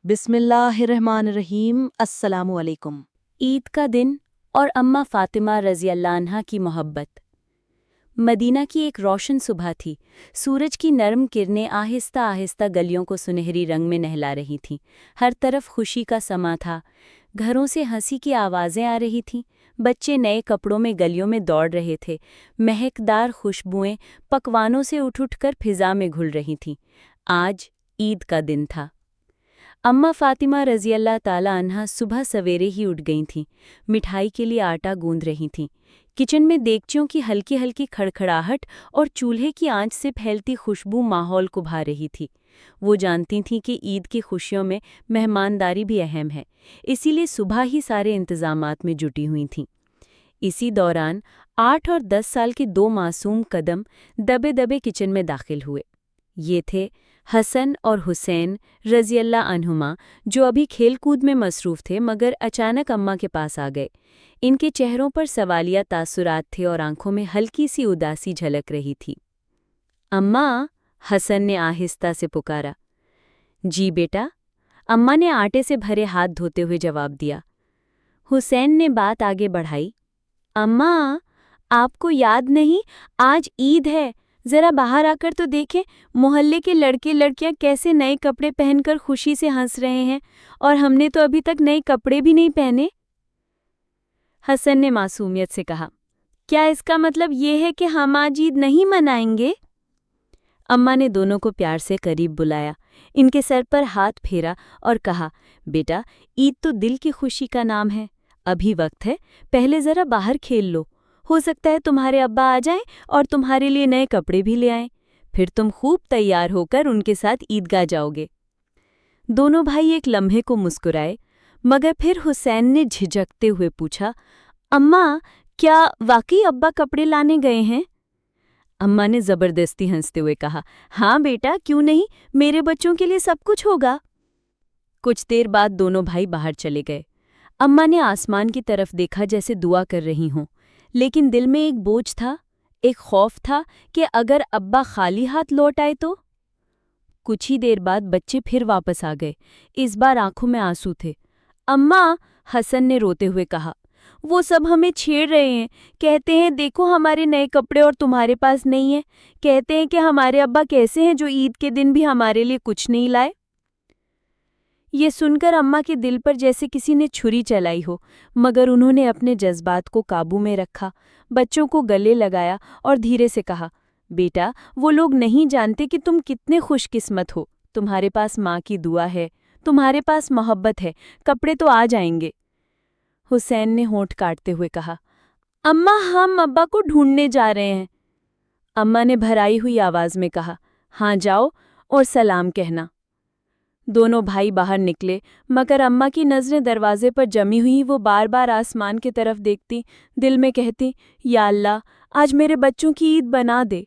बिस्मिल्लाहिर्रहमानिर्रहीम। अस्सलामु अलैकुम। ईद का दिन और अम्मा फातिमा रज़ी अल्लाह अन्हा की मोहब्बत। मदीना की एक रोशन सुबह थी। सूरज की नरम किरणें आहिस्ता आहिस्ता गलियों को सुनहरी रंग में नहला रही थीं। हर तरफ खुशी का समा था। घरों से हंसी की आवाज़ें आ रही थीं। बच्चे नए कपड़ों में गलियों में दौड़ रहे थे। महकदार खुशबुएं पकवानों से उठ उठकर फिज़ा में घुल रही थीं। आज ईद का दिन था। अम्मा फातिमा रज़ी अल्लाह ताला अन्हा सुबह सवेरे ही उठ गई थीं। मिठाई के लिए आटा गूंद रही थीं। किचन में देगचियों की हल्की हल्की खड़खड़ाहट और चूल्हे की आंच से फैलती खुशबू माहौल को भा रही थी। वो जानती थीं कि ईद की खुशियों में मेहमानदारी भी अहम है, इसीलिए सुबह ही सारे इंतज़ामात में जुटी हुई थीं। इसी दौरान 8 और 10 साल के दो मासूम कदम दबे दबे किचन में दाखिल हुए। ये थे हसन और हुसैन रज़ी अल्लाह अन्हुमा, जो अभी खेल कूद में मसरूफ़ थे मगर अचानक अम्मा के पास आ गए। इनके चेहरों पर सवालिया तासुरात थे और आंखों में हल्की सी उदासी झलक रही थी। अम्मा, हसन ने आहिस्ता से पुकारा। जी बेटा, अम्मा ने आटे से भरे हाथ धोते हुए जवाब दिया। हुसैन ने बात आगे बढ़ाई। अम्मा, आपको याद नहीं, आज ईद है। जरा बाहर आकर तो देखें, मोहल्ले के लड़के लड़कियां कैसे नए कपड़े पहनकर खुशी से हंस रहे हैं, और हमने तो अभी तक नए कपड़े भी नहीं पहने। हसन ने मासूमियत से कहा, क्या इसका मतलब ये है कि हम आज ईद नहीं मनाएंगे? अम्मा ने दोनों को प्यार से करीब बुलाया, इनके सर पर हाथ फेरा और कहा, बेटा, ईद तो दिल की खुशी का नाम है। अभी वक्त है, पहले जरा बाहर खेल लो। हो सकता है तुम्हारे अब्बा आ जाएं और तुम्हारे लिए नए कपड़े भी ले आएं। फिर तुम खूब तैयार होकर उनके साथ ईदगाह जाओगे। दोनों भाई एक लम्हे को मुस्कुराए, मगर फिर हुसैन ने झिझकते हुए पूछा, अम्मा, क्या वाकई अब्बा कपड़े लाने गए हैं? अम्मा ने जबरदस्ती हंसते हुए कहा, हाँ बेटा, क्यों नहीं, मेरे बच्चों के लिए सब कुछ होगा। कुछ देर बाद दोनों भाई बाहर चले गए। अम्मा ने आसमान की तरफ देखा जैसे दुआ कर रही हों, लेकिन दिल में एक बोझ था, एक खौफ था कि अगर अब्बा खाली हाथ लौट आए तो। कुछ ही देर बाद बच्चे फिर वापस आ गए। इस बार आंखों में आंसू थे। अम्मा, हसन ने रोते हुए कहा, वो सब हमें छेड़ रहे हैं। कहते हैं देखो हमारे नए कपड़े और तुम्हारे पास नहीं है। कहते हैं कि हमारे अब्बा कैसे हैं जो ईद के दिन भी हमारे लिए कुछ नहीं लाए। ये सुनकर अम्मा के दिल पर जैसे किसी ने छुरी चलाई हो, मगर उन्होंने अपने जज्बात को काबू में रखा, बच्चों को गले लगाया और धीरे से कहा, बेटा, वो लोग नहीं जानते कि तुम कितने खुशकिस्मत हो। तुम्हारे पास माँ की दुआ है, तुम्हारे पास मोहब्बत है, कपड़े तो आ जाएंगे। हुसैन ने होंठ काटते हुए कहा, अम्मा, हम अब्बा को ढूंढने जा रहे हैं। अम्मा ने भराई हुई आवाज में कहा, हाँ जाओ और सलाम कहना। दोनों भाई बाहर निकले, मगर अम्मा की नज़रें दरवाजे पर जमी हुई वो बार बार आसमान की तरफ देखती, दिल में कहती, या अल्लाह, आज मेरे बच्चों की ईद बना दे।